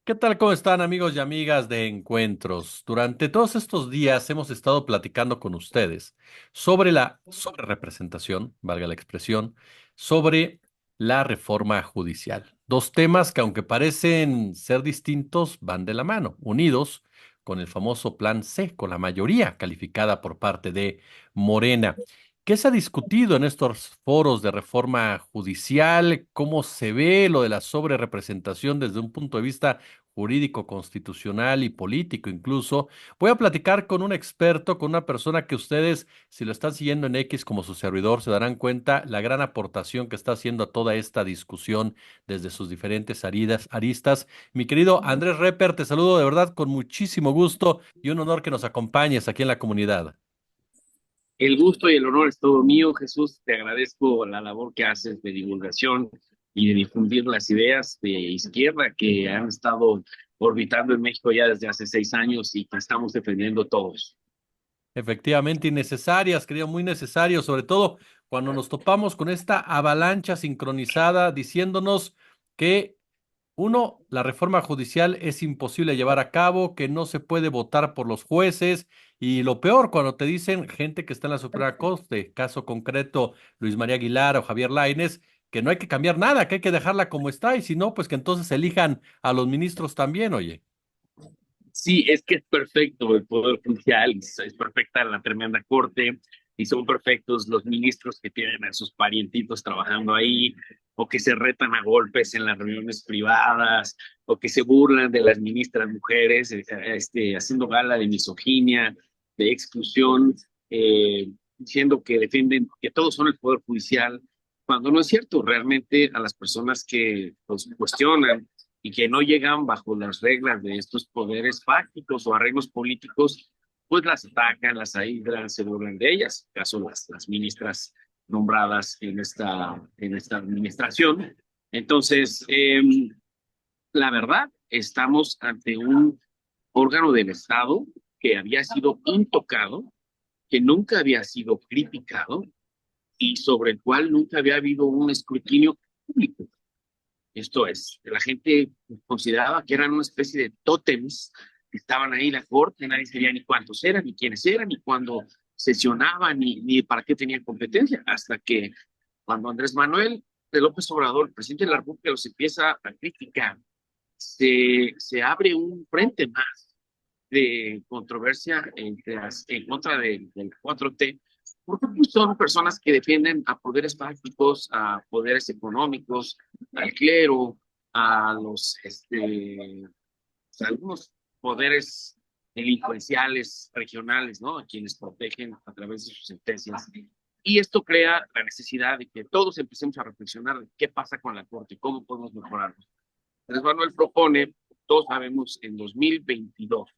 ¿Qué tal? ¿Cómo están amigos y amigas de Encuentros? Durante todos estos días hemos estado platicando con ustedes sobre la sobrerepresentación, valga la expresión, sobre la reforma judicial. Dos temas que aunque parecen ser distintos, van de la mano, unidos con el famoso Plan C, con la mayoría calificada por parte de Morena. ¿Qué se ha discutido en estos foros de reforma judicial? ¿Cómo se ve lo de la sobrerepresentación desde un punto de vista jurídico, constitucional y político incluso? Voy a platicar con un experto, con una persona que ustedes, si lo están siguiendo en X como su servidor, se darán cuenta la gran aportación que está haciendo a toda esta discusión desde sus diferentes aristas. Mi querido Andrés Reper, te saludo de verdad con muchísimo gusto y un honor que nos acompañes aquí en la comunidad. El gusto y el honor es todo mío, Jesús. Te agradezco la labor que haces de divulgación y de difundir las ideas de izquierda que han estado orbitando en México ya desde hace 6 años y que estamos defendiendo todos. Efectivamente, innecesarias, creo, muy necesarios, sobre todo cuando nos topamos con esta avalancha sincronizada diciéndonos que uno, la reforma judicial es imposible llevar a cabo, que no se puede votar por los jueces y lo peor, cuando te dicen gente que está en la Suprema Corte, caso concreto Luis María Aguilar o Javier Lainez, que no hay que cambiar nada, que hay que dejarla como está y si no, pues que entonces elijan a los ministros también, oye. Sí, es que es perfecto el Poder Judicial, es perfecta la tremenda corte, y son perfectos los ministros que tienen a sus parientitos trabajando ahí, o que se retan a golpes en las reuniones privadas, o que se burlan de las ministras mujeres, haciendo gala de misoginia, de exclusión, diciendo que defienden que todos son el Poder Judicial, cuando no es cierto. Realmente a las personas que los cuestionan y que no llegan bajo las reglas de estos poderes fácticos o arreglos políticos, pues las atacan, las aíslan, se burlan de ellas, caso las ministras nombradas en esta administración. Entonces, la verdad, estamos ante un órgano del Estado que había sido intocado, que nunca había sido criticado y sobre el cual nunca había habido un escrutinio público. Esto es, la gente consideraba que eran una especie de tótems que estaban ahí en la corte, nadie sabía ni cuántos eran, ni quiénes eran, ni cuándo sesionaban, ni para qué tenían competencia, hasta que cuando Andrés Manuel de López Obrador, el presidente de la República, los empieza a criticar, se abre un frente más de controversia en contra del 4T, porque pues, son personas que defienden a poderes fácticos, a poderes económicos, al clero, a algunos poderes delincuenciales regionales, ¿no? A quienes protegen a través de sus sentencias. Y esto crea la necesidad de que todos empecemos a reflexionar de qué pasa con la Corte, cómo podemos mejorarlo. Andrés Manuel propone, todos sabemos, en 2022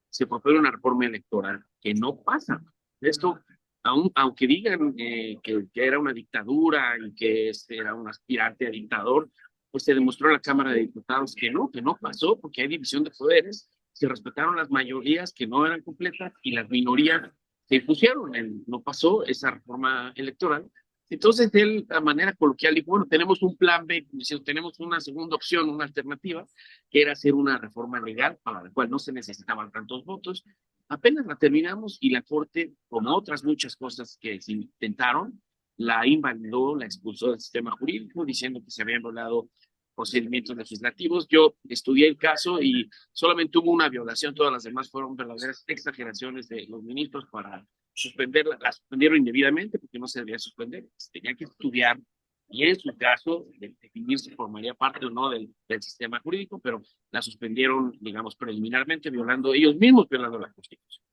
se propone una reforma electoral que no pasa. Esto, aunque digan que era una dictadura y que era un aspirante a dictador, pues se demostró en la Cámara de Diputados que no pasó, porque hay división de poderes, se respetaron las mayorías que no eran completas y las minorías se impusieron, no pasó esa reforma electoral. Entonces él, de manera coloquial, dijo, bueno, tenemos un plan B, tenemos una segunda opción, una alternativa, que era hacer una reforma legal para la cual no se necesitaban tantos votos. Apenas la terminamos y la Corte, como otras muchas cosas que se intentaron, la invalidó, la expulsó del sistema jurídico, diciendo que se habían violado procedimientos legislativos. Yo estudié el caso y solamente hubo una violación, todas las demás fueron verdaderas exageraciones de los ministros para suspenderla. La suspendieron indebidamente porque no se debía suspender, se tenía que estudiar y en su caso definir si formaría parte o no del sistema jurídico, pero la suspendieron, digamos, preliminarmente, violando ellos mismos, violando la Constitución.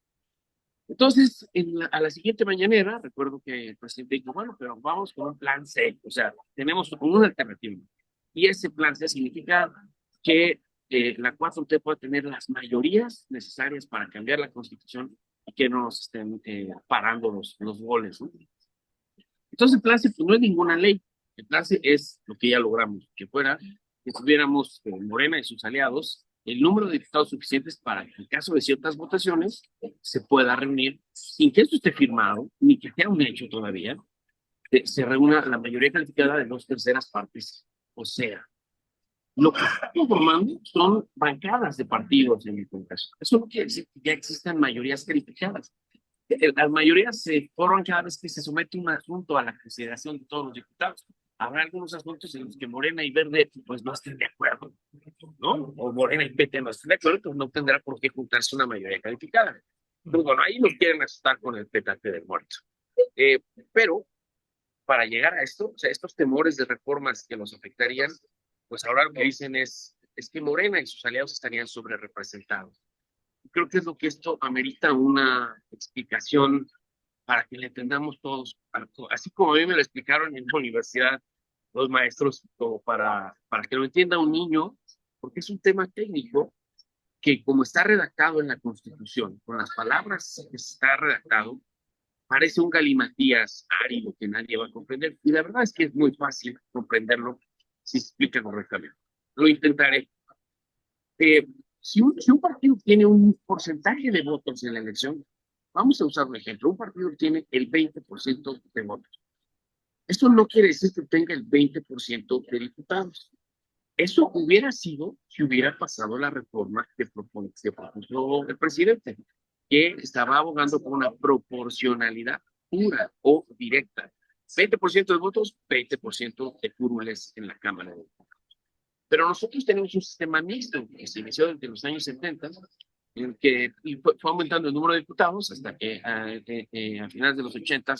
Entonces, a la siguiente mañanera, recuerdo que el presidente dijo, bueno, pero vamos con un plan C, o sea, tenemos una alternativa. Y ese plan C significa que la 4T puede tener las mayorías necesarias para cambiar la Constitución y que no nos estén parando los goles, ¿no? Entonces, el plan C pues, no es ninguna ley. El plan C es lo que ya logramos, que fuera que tuviéramos Morena y sus aliados el número de diputados suficientes para que en caso de ciertas votaciones se pueda reunir sin que esto esté firmado, ni que sea un hecho todavía, se reúna la mayoría calificada de 2/3 partes. O sea, Lo que está conformando son bancadas de partidos en el Congreso. Eso no quiere decir que ya existan mayorías calificadas. Las mayorías se forman cada vez que se somete un asunto a la consideración de todos los diputados. Habrá algunos asuntos en los que Morena y Verde pues no estén de acuerdo, ¿no? O Morena y PT no estén de acuerdo, pues no tendrá por qué juntarse una mayoría calificada. Pero bueno, ahí nos quieren asustar con el petate del muerto. Eh, pero para llegar a esto, o sea, estos temores de reformas que los afectarían, pues ahora lo que dicen es que Morena y sus aliados estarían sobre representados. Creo que es lo que esto amerita una explicación para que le entendamos todos, así como a mí me lo explicaron en la universidad los maestros, como para que lo entienda un niño, porque es un tema técnico que como está redactado en la Constitución, con las palabras que está redactado, parece un galimatías árido que nadie va a comprender. Y la verdad es que es muy fácil comprenderlo si se explica correctamente. Lo intentaré. Eh, si un partido tiene un porcentaje de votos en la elección, vamos a usar un ejemplo. Un partido tiene el 20% de votos. Esto no quiere decir que tenga el 20% de diputados. Eso hubiera sido si hubiera pasado la reforma que propuso el presidente, que estaba abogando por una proporcionalidad pura o directa. 20% de votos, 20% de curules en la Cámara de Diputados. Pero nosotros tenemos un sistema mixto que se inició desde los años 70, en el que fue aumentando el número de diputados hasta que a finales de los 80,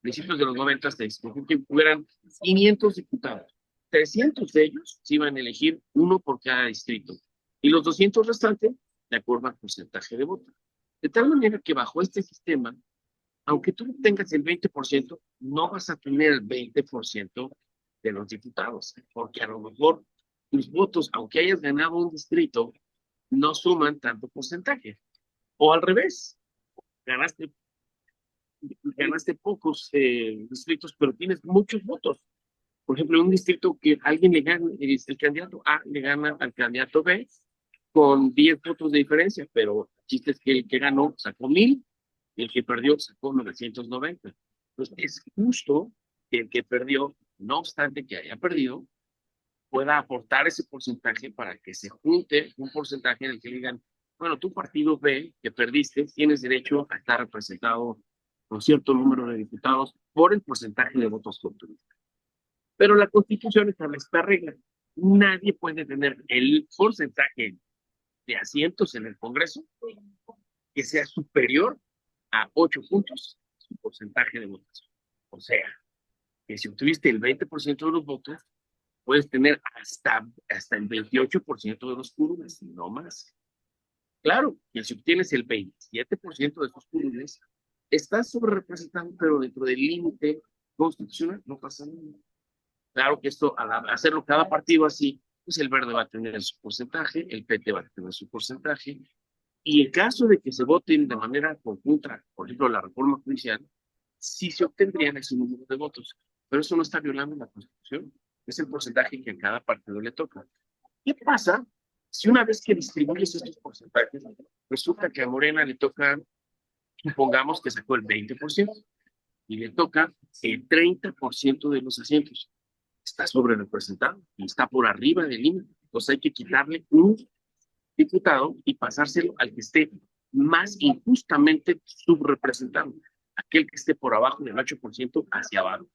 principios de los 90, se escogió que hubieran 500 diputados. 300 de ellos se iban a elegir uno por cada distrito y los 200 restantes de acuerdo al porcentaje de votos. De tal manera que bajo este sistema, aunque tú tengas el 20%, no vas a tener el 20% de los diputados, porque a lo mejor tus votos, aunque hayas ganado un distrito, no suman tanto porcentaje. O al revés, ganaste, ganaste pocos distritos, pero tienes muchos votos. Por ejemplo, en un distrito que alguien le gana, el candidato A le gana al candidato B con 10 votos de diferencia, pero el chiste es que el que ganó sacó 1000 y el que perdió sacó 990. Entonces, es justo que el que perdió, no obstante que haya perdido, pueda aportar ese porcentaje para que se junte un porcentaje en el que digan, bueno, tu partido B, que perdiste, tienes derecho a estar representado con cierto número de diputados por el porcentaje de votos que obtuviste. Pero la Constitución establece esta regla. Nadie puede tener el porcentaje de asientos en el Congreso que sea superior a 8 puntos su porcentaje de votación. O sea, que si obtuviste el 20% de los votos, puedes tener hasta el 28% de los curules, no más. Claro, que si obtienes el 27% de esos curules, estás sobre representado, pero dentro del límite constitucional no pasa nada. Claro que esto, al hacerlo cada partido así, pues el verde va a tener su porcentaje, el PT va a tener su porcentaje, y en caso de que se voten de manera conjunta, por ejemplo, la reforma judicial, sí se obtendrían ese número de votos, pero eso no está violando la Constitución, es el porcentaje que a cada partido le toca. ¿Qué pasa si una vez que distribuyes estos porcentajes, resulta que a Morena le toca, supongamos que sacó el 20% y le toca el 30% de los asientos? Está sobre representado y está por arriba del límite. Entonces hay que quitarle un diputado y pasárselo al que esté más injustamente subrepresentado, aquel que esté por abajo del 8% hacia abajo.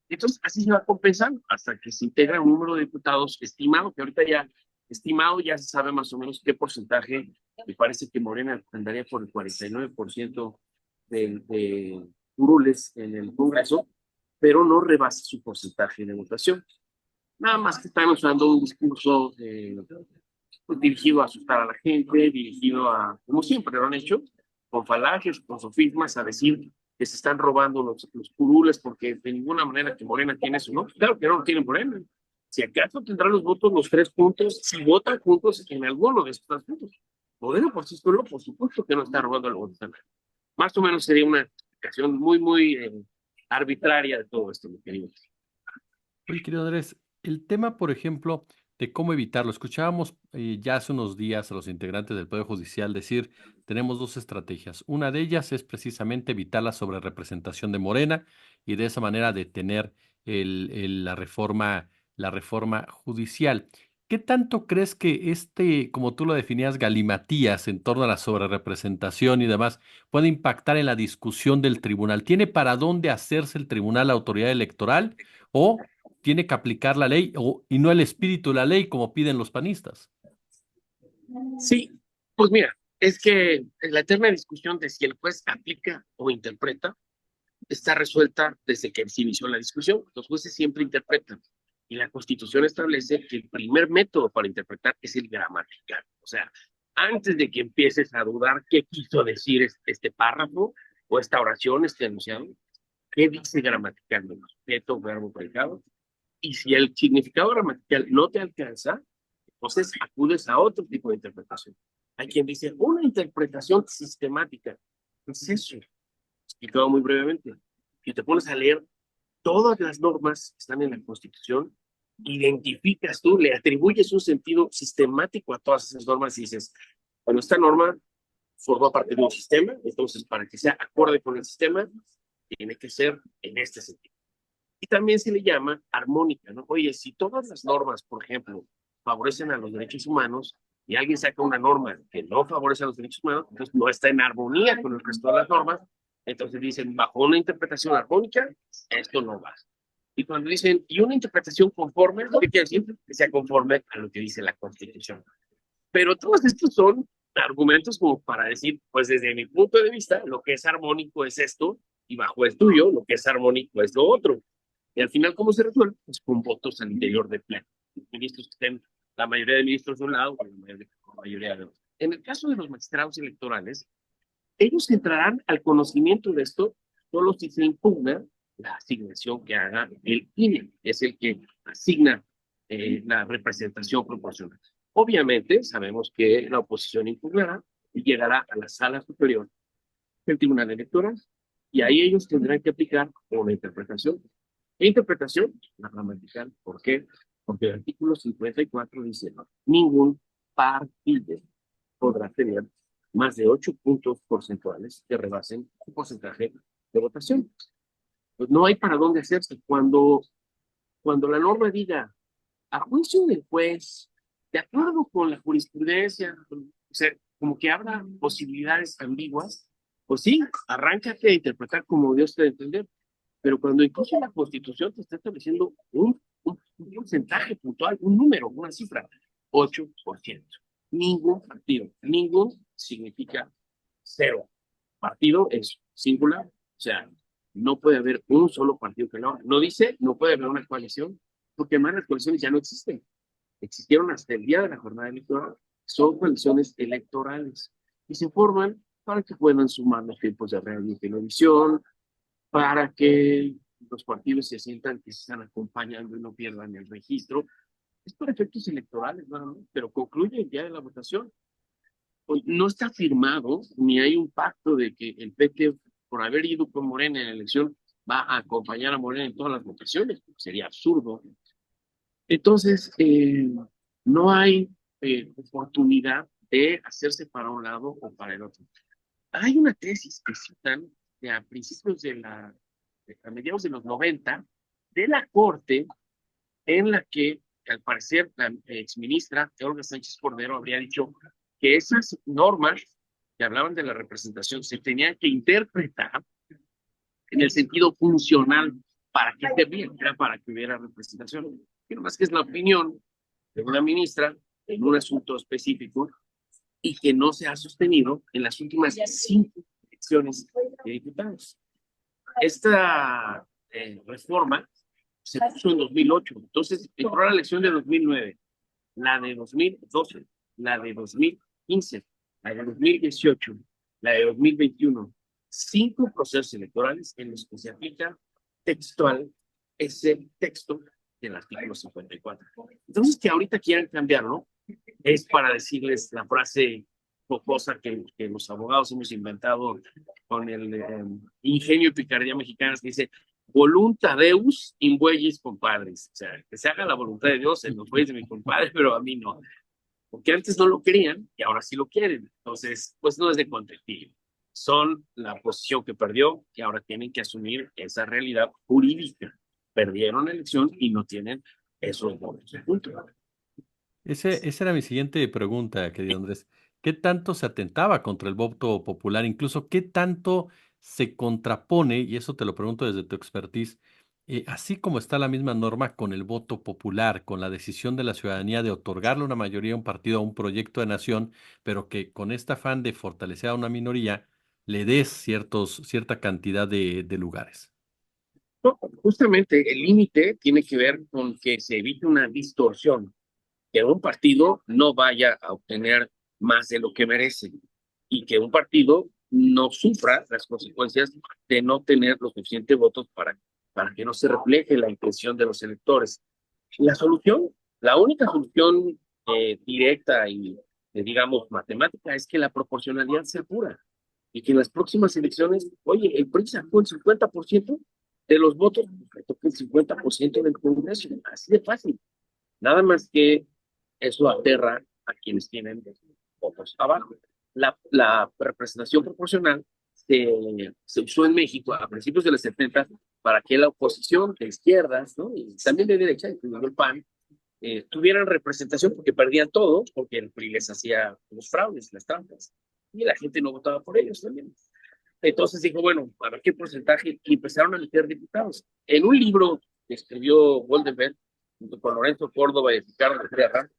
Entonces, así se va compensando hasta que se integra un número de diputados estimado, que ahorita ya estimado ya se sabe más o menos qué porcentaje. Me parece que Morena andaría por el 49% de curules en el Congreso, pero no rebasa su porcentaje de votación. Nada más que están usando un discurso dirigido a asustar a la gente, dirigido a, como siempre lo han hecho, con falacias, con sofismas, a decir que se están robando los curules porque de ninguna manera que Morena tiene eso, ¿no? Claro que no lo tienen Morena. Si acaso tendrán los votos los 3 puntos, si votan juntos en alguno de estos 3 puntos. Morena por sí solo, por supuesto que no está robando el voto. Más o menos sería una explicación muy, muy arbitraria de todo esto, mi querido. Oye, querido Andrés, el tema, por ejemplo, de cómo evitarlo. Escuchábamos ya hace unos días a los integrantes del Poder Judicial decir, tenemos dos estrategias. Una de ellas es precisamente evitar la sobrerepresentación de Morena y de esa manera detener la reforma judicial. ¿qué tanto crees que como tú lo definías, galimatías en torno a la sobrerepresentación y demás, puede impactar en la discusión del tribunal? ¿Tiene para dónde hacerse el tribunal la autoridad electoral o tiene que aplicar la ley y no el espíritu de la ley como piden los panistas? Sí, pues mira, es que la eterna discusión de si el juez aplica o interpreta está resuelta desde que se inició la discusión. Los jueces siempre interpretan. Y la Constitución establece que el primer método para interpretar es el gramatical. O sea, antes de que empieces a dudar qué quiso decir este párrafo o esta oración, este enunciado, qué dice gramaticalmente, sujeto, verbo, predicado. Y si el significado gramatical no te alcanza, entonces acudes a otro tipo de interpretación. Hay quien dice una interpretación sistemática. ¿Qué es eso? Explicado muy brevemente. Si te pones a leer todas las normas que están en la Constitución, identificas tú, le atribuyes un sentido sistemático a todas esas normas y dices, bueno, esta norma forma parte de un sistema, entonces para que sea acorde con el sistema, tiene que ser en este sentido. Y también se le llama armónica, ¿no? Oye, si todas las normas, por ejemplo, favorecen a los derechos humanos y alguien saca una norma que no favorece a los derechos humanos, entonces no está en armonía con el resto de las normas, entonces dicen, bajo una interpretación armónica, esto no va. Y cuando dicen, y una interpretación conforme, ¿qué quiere decir? Que sea conforme a lo que dice la Constitución. Pero todos estos son argumentos como para decir, pues desde mi punto de vista, lo que es armónico es esto, y bajo el tuyo, lo que es armónico es lo otro. Y al final, ¿cómo se resuelve? Pues con votos al interior del pleno. Los ministros que estén, la mayoría de ministros de un lado, o la mayoría de otro. En el caso de los magistrados electorales, ellos entrarán al conocimiento de esto solo si se impugna la asignación que haga el INE, es el que asigna la representación proporcional. Obviamente, sabemos que la oposición impugnará y llegará a la sala superior del Tribunal Electoral y ahí ellos tendrán que aplicar una interpretación. ¿Qué interpretación? La gramatical. ¿Por qué? Porque el artículo 54 dice, no, ningún partido podrá tener más de 8 puntos porcentuales que rebasen su porcentaje de votación. Pues no hay para dónde hacerse. Cuando la norma diga, a juicio del juez, de acuerdo con la jurisprudencia, o sea, como que habrá posibilidades ambiguas, pues sí, arráncate a interpretar como Dios te dé a entender. Pero cuando incluso la Constitución te está estableciendo un porcentaje puntual, un número, una cifra, 8%. Ningún partido, ningún significa cero. Partido es singular, o sea, no puede haber un solo partido que lo haga. No dice, no puede haber una coalición, porque además las coaliciones ya no existen. Existieron hasta el día de la jornada electoral. Son coaliciones electorales y se forman para que puedan sumar los tiempos de radio y televisión, para que los partidos se sientan que se están acompañando y no pierdan el registro. Es por efectos electorales, ¿no? Pero concluye el día de la votación. Pues no está firmado ni hay un pacto de que el PT, por haber ido con Morena en la elección, va a acompañar a Morena en todas las votaciones. Sería absurdo. Entonces, no hay oportunidad de hacerse para un lado o para el otro. Hay una tesis que citan a principios a mediados de los 90 de la Corte en la que, al parecer, la exministra Olga Sánchez Cordero habría dicho que esas normas que hablaban de la representación se tenían que interpretar en el sentido funcional para que esté bien, era para que hubiera representación. Y más que es la opinión de una ministra en un asunto específico y que no se ha sostenido en las últimas 5 elecciones de diputados. Esta reforma se puso en 2008, entonces entró la elección de 2009, la de 2012, la de 2015, la de 2018, la de 2021, 5 procesos electorales en los que se aplica textual ese texto del artículo 54. Entonces, que ahorita quieran cambiarlo, es para decirles la frase jocosa que los abogados hemos inventado con el ingenio y picardía mexicana, que dice volunta Deus in bueyes compadres. O sea, que se haga la voluntad de Dios en los bueyes de mi compadre, pero a mí no. Porque antes no lo querían y ahora sí lo quieren. Entonces, pues no es de contentillo. Son la posición que perdió y ahora tienen que asumir esa realidad jurídica. Perdieron la elección y no tienen esos votos. Punto. Esa era mi siguiente pregunta, querido Andrés. ¿Qué tanto se atentaba contra el voto popular? Incluso, ¿qué tanto se contrapone, y eso te lo pregunto desde tu expertise, así como está la misma norma con el voto popular, con la decisión de la ciudadanía de otorgarle una mayoría a un partido, a un proyecto de nación, pero que con este afán de fortalecer a una minoría, le des cierta cantidad de lugares? No, justamente el límite tiene que ver con que se evite una distorsión, que un partido no vaya a obtener más de lo que merece y que un partido no sufra las consecuencias de no tener los suficientes votos para que no se refleje la intención de los electores. La solución, la única solución directa y, digamos, matemática es que la proporcionalidad sea pura y que en las próximas elecciones, oye, el PRI sacó el 50% de los votos, que toque el 50% del Congreso, así de fácil. Nada más que eso aterra a quienes tienen votos abajo. La representación proporcional se usó en México a principios de los 70 para que la oposición de izquierdas, ¿no? Y también de derecha, incluyendo el PAN, tuvieran representación porque perdían todo, porque el PRI les hacía los fraudes, las trampas, y la gente no votaba por ellos también. Entonces dijo, bueno, a ver qué porcentaje, y empezaron a meter diputados. En un libro que escribió Goldenberg, junto con Lorenzo Córdoba y Ricardo Guerra,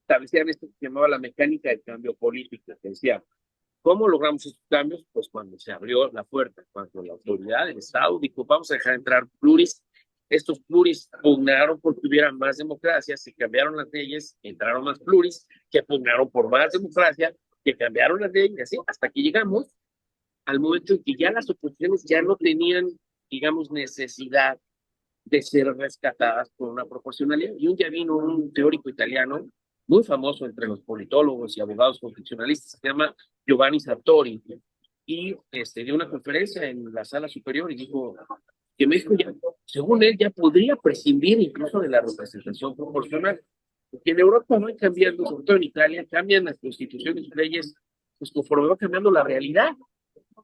establecían esto que se llamaba la mecánica del cambio político, que decía, ¿cómo logramos estos cambios? Pues cuando se abrió la puerta, cuando la autoridad del Estado dijo, vamos a dejar entrar pluris, estos pluris pugnaron por que hubiera más democracia, se cambiaron las leyes, entraron más pluris, que pugnaron por más democracia, que cambiaron las leyes, así, hasta que llegamos al momento en que ya las oposiciones ya no tenían, digamos, necesidad de ser rescatadas por una proporcionalidad. Y un día vino un teórico italiano muy famoso entre los politólogos y abogados constitucionalistas, se llama Giovanni Sartori, y dio una conferencia en la sala superior y dijo que México ya, según él, ya podría prescindir incluso de la representación proporcional, porque en Europa van cambiando, sobre todo en Italia, cambian las constituciones y leyes, pues conforme va cambiando la realidad,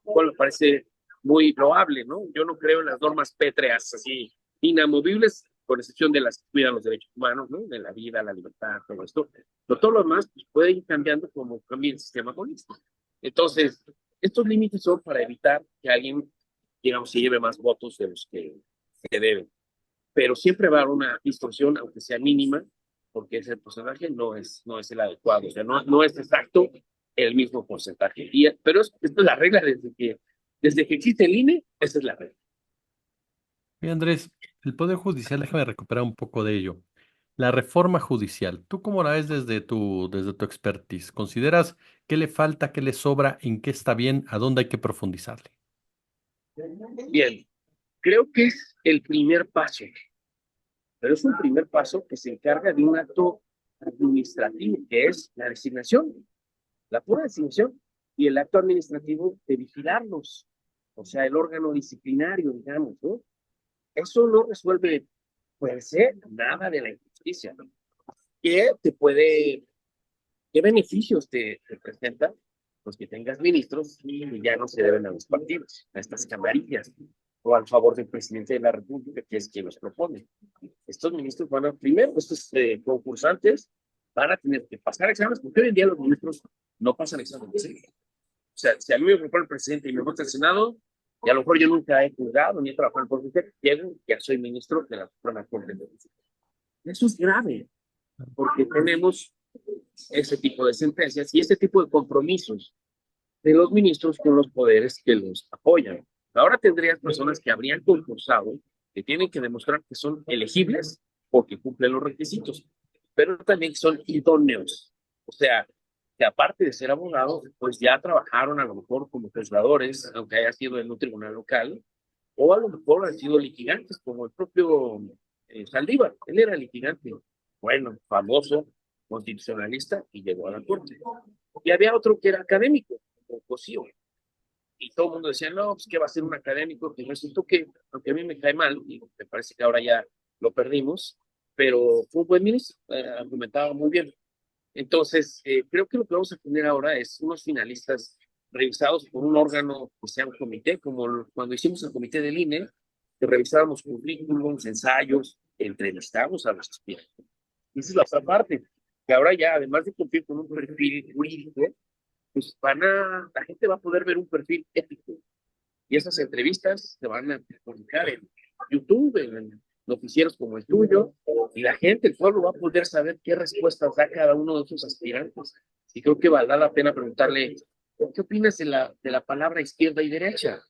cual me parece muy loable, ¿no? Yo no creo en las normas pétreas así inamovibles, con excepción de las que cuidan los derechos humanos, ¿no? De la vida, la libertad, todo esto. Pero todo lo demás pues, puede ir cambiando como cambia el sistema político. Entonces, estos límites son para evitar que alguien, digamos, se lleve más votos de los que deben. Pero siempre va a haber una distorsión, aunque sea mínima, porque ese porcentaje no es el adecuado, o sea, no es exacto el mismo porcentaje. Pero esta es la regla desde que existe el INE, esa es la regla. Oye, Andrés, el Poder Judicial, déjame recuperar un poco de ello. La reforma judicial, ¿tú cómo la ves desde tu expertise? ¿Consideras qué le falta, qué le sobra, en qué está bien, a dónde hay que profundizarle? Bien, creo que es el primer paso, pero es un primer paso que se encarga de un acto administrativo, que es la designación, la pura designación, y el acto administrativo de vigilarlos, o sea, el órgano disciplinario, digamos, ¿no? Eso no resuelve, puede ser, nada de la injusticia, ¿no? ¿Qué te puede, qué beneficios te presenta? Pues que tengas ministros y ya no se deben a los partidos, a estas camarillas, o al favor del presidente de la República, que es quien los propone. Estos ministros van a, primero, estos concursantes van a tener que pasar exámenes, porque hoy en día los ministros no pasan exámenes. ¿Sí? O sea, si a mí me propone el presidente y me vota el Senado, y a lo mejor yo nunca he juzgado ni he trabajado en política, llego, ya soy ministro de la Suprema Corte de Justicia. Eso es grave, porque tenemos ese tipo de sentencias y ese tipo de compromisos de los ministros con los poderes que los apoyan. Ahora tendrías personas que habrían concursado, que tienen que demostrar que son elegibles porque cumplen los requisitos, pero también son idóneos. O sea, que aparte de ser abogados, pues ya trabajaron a lo mejor como juzgadores, aunque haya sido en un tribunal local, o a lo mejor han sido litigantes, como el propio Saldívar. Él era litigante, bueno, famoso, constitucionalista, y llegó a la corte. Y había otro que era académico, como Cosío, y todo el mundo decía, no, pues que va a ser un académico, y resultó que, aunque a mí me cae mal, y me parece que ahora ya lo perdimos, pero fue un buen ministro, argumentaba muy bien. Entonces, creo que lo que vamos a tener ahora es unos finalistas revisados por un órgano que sea un comité, como cuando hicimos el comité del INE, que revisábamos currículums, ensayos, entrevistamos a los aspirantes. Y esa es la otra parte. que ahora ya, además de cumplir con un perfil jurídico, pues la gente va a poder ver un perfil ético. Y esas entrevistas se van a publicar en YouTube, en noticieros como el tuyo, y la gente, el pueblo va a poder saber qué respuestas da cada uno de esos aspirantes. Y creo que valdrá la pena preguntarle, ¿qué opinas de la palabra izquierda y derecha?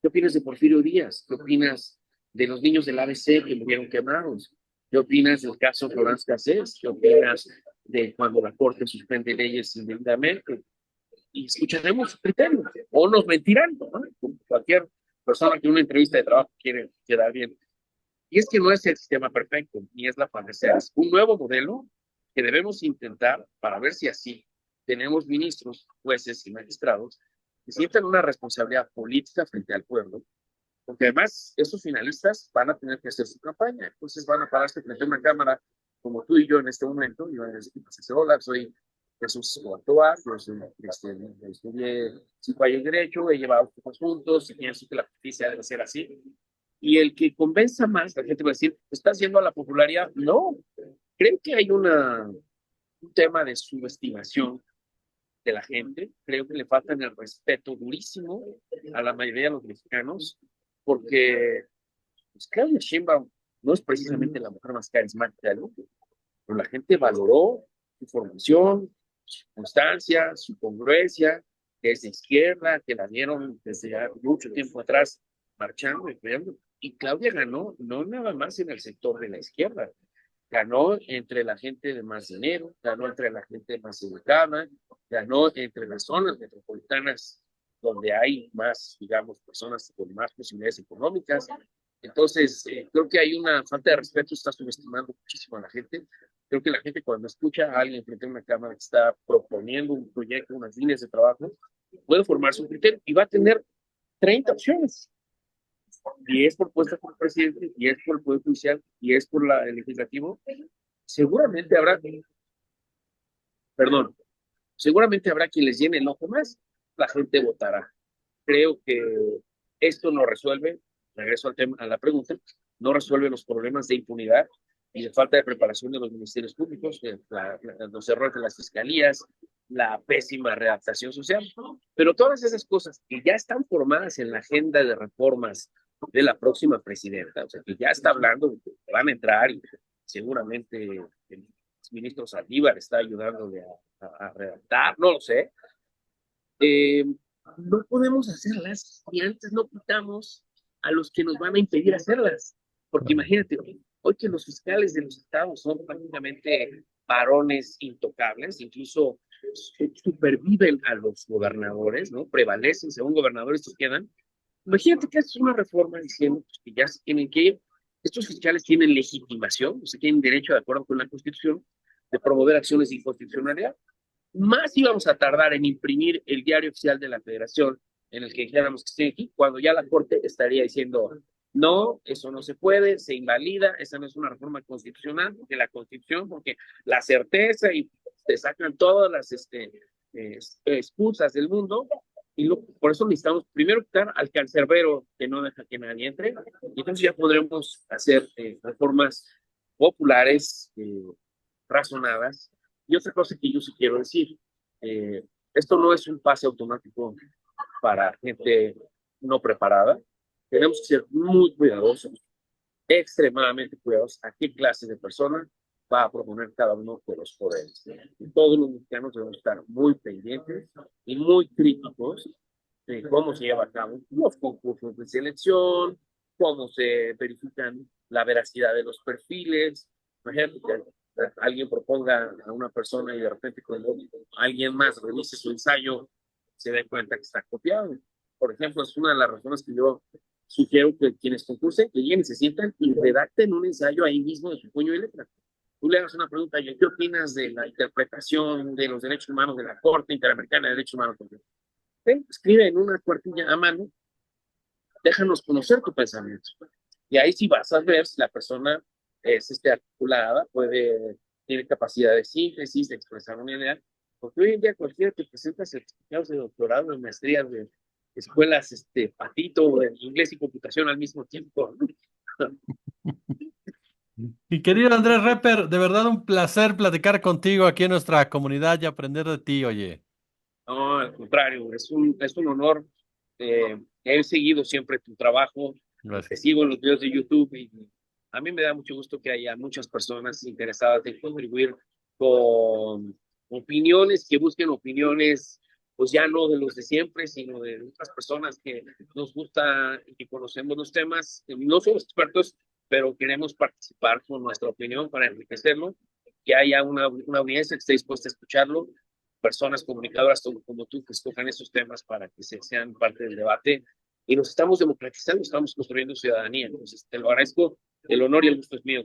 ¿Qué opinas de Porfirio Díaz? ¿Qué opinas de los niños del ABC que murieron quemados? ¿Qué opinas del caso Florence Cassés? ¿Qué opinas de cuando la Corte suspende leyes indebidamente? Y escucharemos su criterio, o nos mentirán, ¿no? Cualquier persona que en una entrevista de trabajo quiere quedar bien. Y es que no es el sistema perfecto, ni es la panacea. Es un nuevo modelo que debemos intentar para ver si así tenemos ministros, jueces y magistrados que sientan una responsabilidad política frente al pueblo, porque además esos finalistas van a tener que hacer su campaña, entonces van a pararse frente a una cámara como tú y yo en este momento, y van a decir, pues, hola, soy Jesús Ochoa, yo soy, estudié 5 años de Derecho, he llevado cosas juntos y pienso que la justicia debe ser así. Y el que convenza más, la gente va a decir, ¿estás yendo a la popularidad? No, creo que hay un tema de subestimación de la gente, creo que le faltan el respeto durísimo a la mayoría de los mexicanos, porque pues, Claudia Sheinbaum no es precisamente la mujer más carismática del mundo, pero la gente valoró su formación, su constancia, su congruencia, que es de izquierda, que la dieron desde mucho tiempo atrás marchando y peleando. Y Claudia ganó no nada más en el sector de la izquierda, ganó entre la gente de más dinero, ganó entre la gente más educada, ganó entre las zonas metropolitanas donde hay más, digamos, personas con más posibilidades económicas. Entonces, creo que hay una falta de respeto, está subestimando muchísimo a la gente. Creo que la gente cuando escucha a alguien frente a una cámara que está proponiendo un proyecto, unas líneas de trabajo, puede formarse un criterio y va a tener 30 opciones. 10 propuestas por presidente, 10 por el Poder Judicial, 10 por el Legislativo. Seguramente habrá, perdón, seguramente habrá quien les llene el ojo más, la gente votará. Creo que esto no resuelve, regreso al tema, a la pregunta, no resuelve los problemas de impunidad y de falta de preparación de los ministerios públicos, los errores de las fiscalías, la pésima redactación social, pero todas esas cosas que ya están formadas en la agenda de reformas de la próxima presidenta, o sea, que ya está hablando de que van a entrar y seguramente el ministro Saldívar está ayudándole a redactar, no lo sé, eh, no podemos hacerlas y antes no quitamos a los que nos van a impedir hacerlas. Porque imagínate, hoy que los fiscales de los estados son prácticamente varones intocables, incluso superviven a los gobernadores, ¿no? Prevalecen, según gobernadores, estos quedan. Imagínate que es una reforma diciendo pues, que ya se tienen que ir. Estos fiscales tienen legitimación, o sea, tienen derecho, de acuerdo con la Constitución, de promover acciones de inconstitucionalidad. Más íbamos a tardar en imprimir el diario oficial de la Federación en el que dijéramos que estoy aquí, cuando ya la Corte estaría diciendo, no, eso no se puede, se invalida, esa no es una reforma constitucional, porque la Constitución, porque la certeza y te sacan todas las excusas del mundo, y por eso necesitamos primero quitar al cancerbero que no deja que nadie entre, y entonces ya podremos hacer reformas populares, razonadas. Y otra cosa que yo sí quiero decir, esto no es un pase automático para gente no preparada. Tenemos que ser muy cuidadosos, extremadamente cuidadosos a qué clase de persona va a proponer cada uno de los poderes. Y todos los mexicanos debemos estar muy pendientes y muy críticos de cómo se lleva a cabo los concursos de selección, cómo se verifican la veracidad de los perfiles. Imagínate que alguien proponga a una persona y de repente cuando alguien más revise su ensayo, se dé cuenta que está copiado. Por ejemplo, es una de las razones que yo sugiero que quienes concursen, que lleguen y se sientan y redacten un ensayo ahí mismo de su puño y letra. Tú le hagas una pregunta, ¿qué opinas de la interpretación de los derechos humanos de la Corte Interamericana de Derechos Humanos? Escribe en una cuartilla a mano, déjanos conocer tu pensamiento. Y ahí sí vas a ver si la persona es articulada, tiene capacidad de síntesis, de expresar una idea, porque hoy en día cualquiera te presenta certificados de doctorado, de maestrías, de escuelas, patito, de inglés y computación al mismo tiempo. Mi querido Andrés Reper, de verdad un placer platicar contigo aquí en nuestra comunidad y aprender de ti, oye. No, al contrario, es un honor. He seguido siempre tu trabajo, te Gracias. sigo en los videos de YouTube y a mí me da mucho gusto que haya muchas personas interesadas en contribuir con opiniones, que busquen opiniones, pues ya no de los de siempre, sino de otras personas que nos gusta y que conocemos los temas. No somos expertos, pero queremos participar con nuestra opinión para enriquecerlo, que haya una audiencia que esté dispuesta a escucharlo, personas comunicadoras como tú que escojan esos temas para que sean parte del debate y nos estamos democratizando, estamos construyendo ciudadanía. Entonces, te lo agradezco, el honor y el gusto es mío.